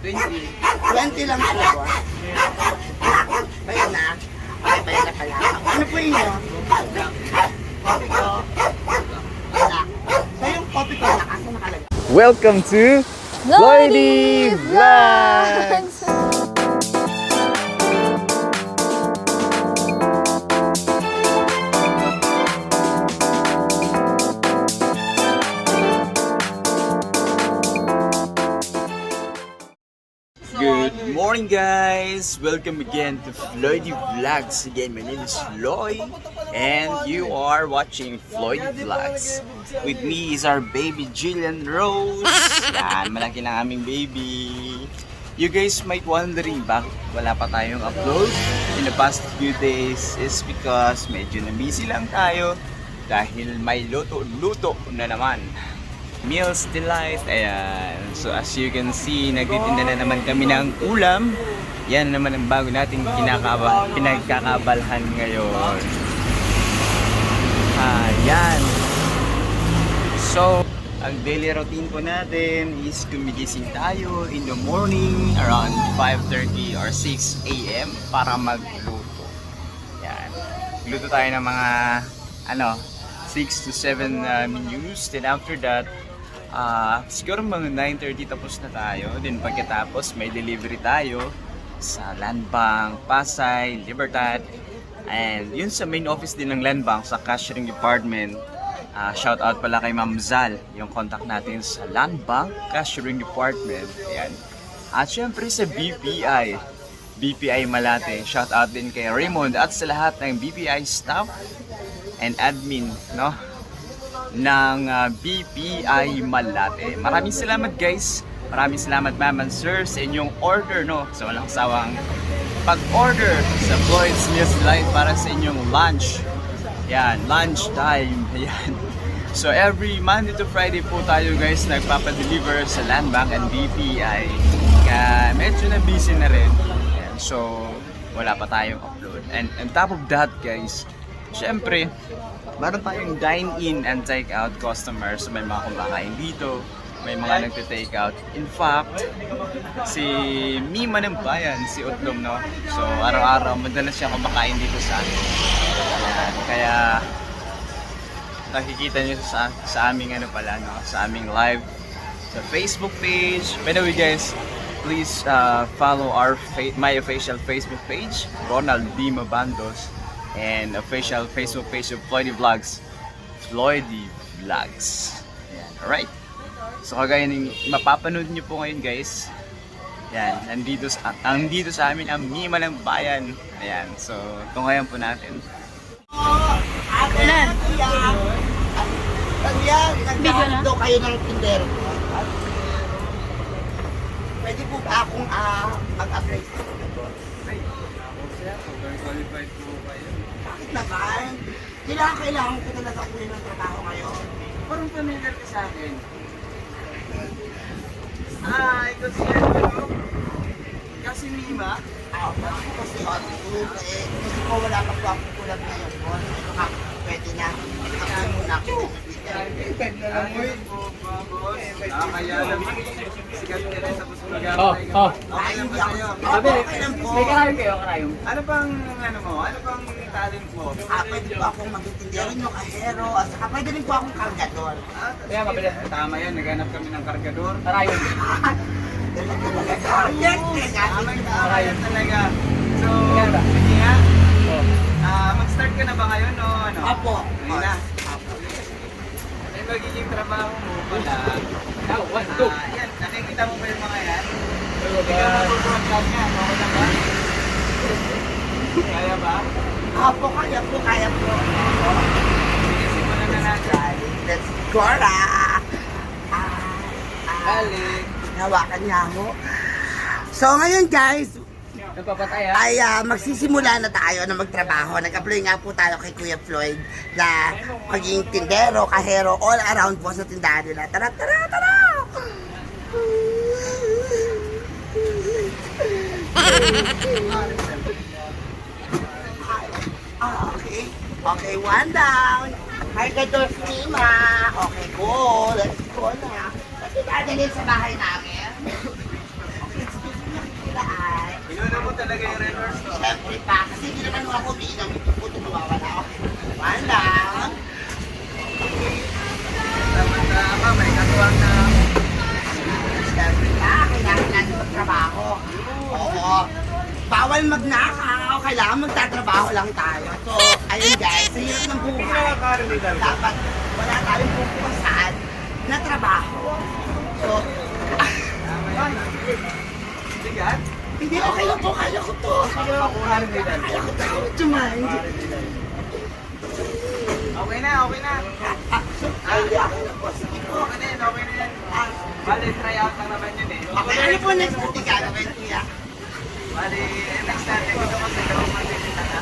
20 lang po ba? Bayan na. Ay, bayan na pala. Ano po inyo? Coffee ko. Wala. So yung coffee ko, nakasa nakalagay. Welcome to Lloydie Vlogs! Good morning guys! Welcome again to Lloydie Vlogs. Again, my name is Lloyd and you are watching Lloydie Vlogs. With me is our baby Jillian Rose. Yan, malaki na aming baby. You guys might wondering bakit wala pa tayong upload in the past few days is because medyo na busy lang tayo dahil may luto na naman. Meals Delight, ayan. So as you can see, nagtitinda na naman kami ng ulam. Yan naman ang bago nating pinagkakabalhan ngayon. Ayan. So, ang daily routine po natin is gumigising tayo in the morning around 5:30 or 6 a.m. para magluto. Yan. Luto tayo ng mga 6 to 7 menus. Then after that, siguro mga 9:30 tapos na tayo. Then pagkatapos may delivery tayo sa Land Bank, Pasay, Libertad. And yun sa main office din ng Land Bank sa cashiering department. Shout out pala kay Ma'am Zal, yung contact natin sa Land Bank Cashiering Department. Ayan. At syempre sa BPI Malate. Shout out din kay Raymond at sa lahat ng BPI staff and admin, no? Ng BPI Malate. Maraming salamat guys. Maraming salamat ma'am and sir sa inyong order, no? So walang sawang pag-order sa Floyd's Meals Delight para sa inyong lunch. Yan, lunch time. Yan. So every Monday to Friday po tayo guys nagpapa-deliver sa Land Bank and BPI. Kaya medyo na busy na rin. Yan. So wala pa tayong upload. And on top of that guys, syempre meron tayong dine-in and take-out customers. May mga kumakain dito, may mga nagte-take out. In fact, si Mima ng Bayan, si Utlom, no? So araw-araw madalas siya kumakain dito sa amin. Kaya nakikita niyo sa aming sa aming live sa Facebook page. By the way guys, please follow my official Facebook page, Ronald D. Mabandos, and official Facebook page of Lloydie Vlogs, Lloydie Vlogs. Alright. So kagaya ng mapapanood nyo po ngayon guys, yan, andito sa amin ang Mima ng Bayan. Ayan, so tungayan po natin. Ilan? Video na? Daw kayo ng tindero. Pwede po ba akong mag-apply sa ito? Ay, qualified po kayo. Bakit naman? Kailangan ko talaga kunin ng trabaho ngayon. Parang familiar ka sa akin. Ikaw siya, ano? Kasi Mima? Kasi kasi ko wala pa po akong kulang ngayon. Pwede na. Ako muna ako. Ganda lang mo yun. Kaya alam mo, sikat ka rin tapos mag-apply ka. Ay, hindi ako. Okay lang po. May karayom kayo, karayom. Ano pang talent mo? Pwede po akong magtitindero nyo, kahero, at saka pwede rin po akong kargador. Kaya mabilis. Tama yan, naghanap kami ng kargador. Karayom. Yes, Ayun talaga. So, Kaya ba? sige nga. Oh. Mag-start ka na ba ngayon o ano? Apo. Ayun na. Ano yung magiging trabaho mo pala? Now, 1, 2. Yan, nakikita mo ba yung mga yan? Hello, Hindi ka mag-broadcast yan. Okay na ba? Kaya ba? Apo, kaya po. Sige, simulan na natin. Let's go na. Balik. Hawakan niya ako. So ngayon guys, Nagpapatay ha? ay magsisimula na tayo na magtrabaho. Nag-apply nga po tayo kay Kuya Floyd na maging tindero, kahero, all around po sa tindahan nila. Tara! Okay, one down. Cargador Mima. Okay, go. Let's go na. Kasi dadalhin sa bahay namin. Let's talaga yung red horse, no? Siyempre pa, kasi hindi naman ako umiinom. Puto mawawala ako. Wala. Tama, may katuwang na. Siyempre pa, kailangan natin magtrabaho. Oo. Bawal magnakaw, kailangan magtatrabaho lang tayo. So, ayun guys, sa hirap ng buhay, dapat wala tayong pupukasan na trabaho. So, Bigat? hindi, okay lang po, kaya ko to. Kaya ko to, tumahin. Okay na, okay na. Hindi, okay lang po, sige po. Okay na yan, okay na yan. Bali, try out lang naman yun eh. Okay, ano po next na gagawin, kuya? Bali, next natin dito kasi dalawang magsisinta na.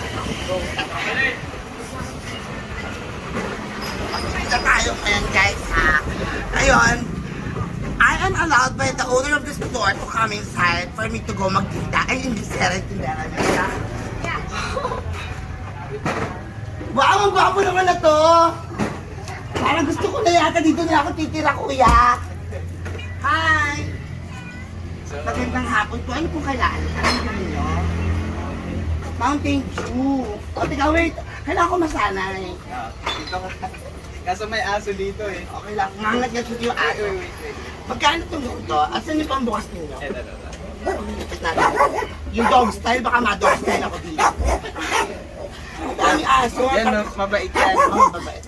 Magpita tayo ngayon guys ha. Ngayon, I am allowed by the owner of the store to come inside for me to go magtinda. Ay, hindi sir, tindera niya. Wow, ang gwapo naman na to! Parang gusto ko na yata dito na ako titira, kuya. Hi! Magandang hapon po. Ano pong kailangan? Ano po ninyo? Mountain Dew. O, teka, wait. Kailangan ko masanay. Dito ka. Kaso may aso dito eh. Okay lang. Mangat yan yung ato. Magkano itong ganito? Asan yung pambukas ninyo? Ito. Lipit natin. Yung dog style, baka ma-dog style ako dito. Ang dami aso. Yan, mabait yan. Oh, mabait.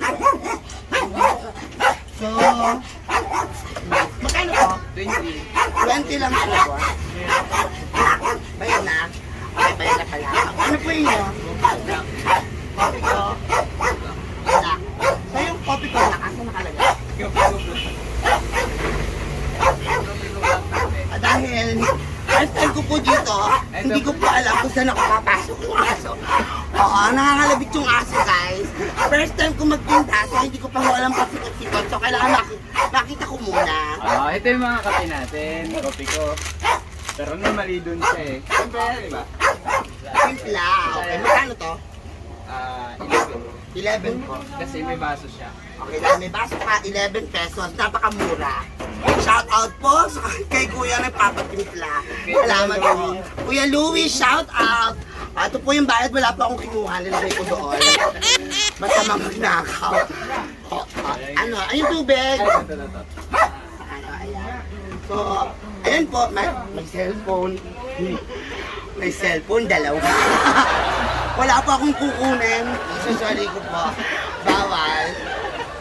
So, magkano po? 20. 20 lang po. Bayan na. Okay, bayan na pala. Ano po inyo? Coffee ko. Wala. So yung coffee ko, nakasa nakalagay. Dahil first time ko po dito, hindi ko po alam kung saan ako papasok yung aso. Oo, nakakalabit yung aso guys. First time ko magtinda, so hindi ko pa alam pasikot-sikot. So kailangan makita ko muna. Ito yung mga kape natin. Kopi ko. Pero normally dun siya eh. Siyempre, di ba? Simpla. Okay, magkano to? 11. 11 po. Kasi may baso siya. Okay lang, may baso ka, 11 pesos. Napakamura. Shout out po kay Kuya nagpapatimpla. Salamat po. Kuya Louie, shout out. Ito po yung bayad, wala pa akong kinuha. Nilagay ko doon. Masama magnakaw. Ano, ayun tubig. Ito. Ano, ayan. So, ayan po, may cellphone. May cellphone, dalawa. Wala pa akong kukunin. Sorry ko po. Bawal.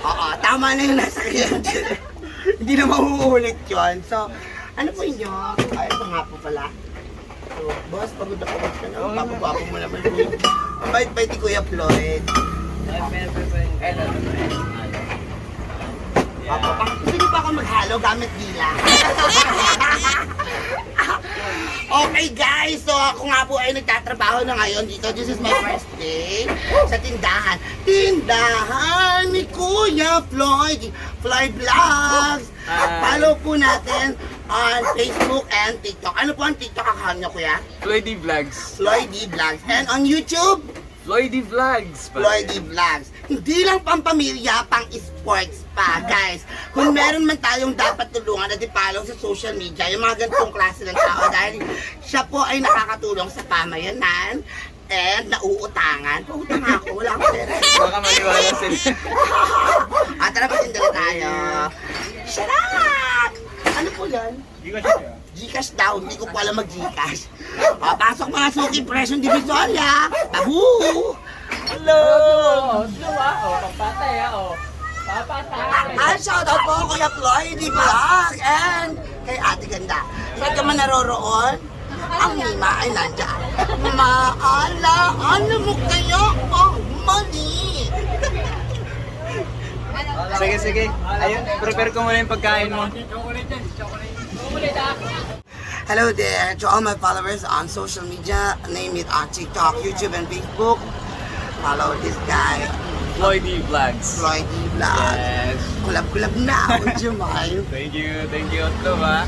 Oo, tama na yung nasa client. Hindi na mauulit yun. So, ano po inyo? Ay, ito nga po pala. So, boss, pagod ako ka na. Papagwapo mo naman po. Bait-bait ni Kuya Floyd. Gusto niyo pa ako maghalo gamit dila? Okay guys, so ako nga po ay nagtatrabaho na ngayon dito. This is my first day sa tindahan. Tindahan ni Kuya Floyd. Floyd Vlogs. Follow po natin on Facebook and TikTok. Ano po ang TikTok account niyo, Kuya? Floydy Vlogs. Floydy Vlogs. And on YouTube? Floydy Vlogs. Floydy Vlogs. Hindi lang pampamilya, pang sports pa, guys. Kung meron man tayong dapat tulungan at i-follow sa social media, yung mga ganitong klase ng tao, dahil siya po ay nakakatulong sa pamayanan and nauutangan. Pautang ako, wala akong pera. Baka maniwala sila. Tara, patinda na tayo. Sarap! Ano po yan? Gcash daw, hindi ko po alam mag-Gcash. Pasok mga suki, presyon divisoria. Tabu! Hello! Papatay Ay, shoutout po Kuya Floydy Vlog and kay Ate Ganda. Saan ka man naroroon? Ang Mima ay nandyan. Maala, ano mo kayo? Oh, mali! Sige. Ayun, prepare ko muna yung pagkain mo. Hello there to all my followers on social media, name it on TikTok, YouTube, and Facebook. Follow this guy, Floydy Vlogs. Floydy Vlog. Yes. Kulab-kulab na, Jumal. Thank you. Ito ba?